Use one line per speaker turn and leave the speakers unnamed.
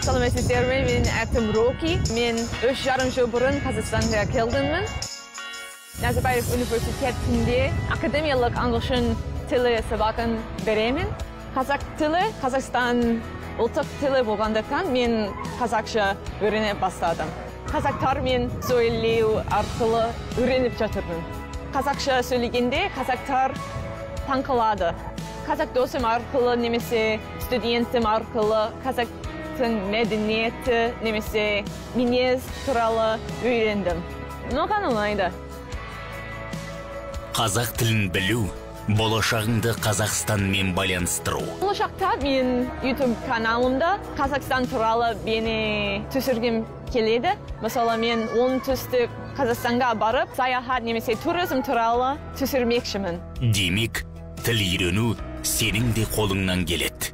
Саламатсыздарбы, мен атым Роки. Мен 3,5 жыл бұрын Қазақстанға келдіммін. Назарбаев университетінде академиялық ағылшын тілі сабағын беремін. Қазақ тілі Қазақстан ұлттық тілі болғандықтан мен қазақша үйрене бастадым. Қазақтармен сөйлеу арқылы үйреніп жатырмын. Қазақша сөйлегенде қазақтар таңқалады. Қазақ досым арқылы немесе студентім арқылы қазақтың мәдениеті немесе мінез туралы үйрендім. Маған ұнайды.
Қазақ тілін білу, болашағыңды Қазақстанмен байланыстыру.
Болашақта мен YouTube каналымда Қазақстан туралы бейне түсіргім келеді. Мысалы, мен оңтүстік Қазақстанға барып, саяхат немесе туризм туралы түсірмекшімін.
Демек, тіл үйрену сенің де қолыңнан келеді.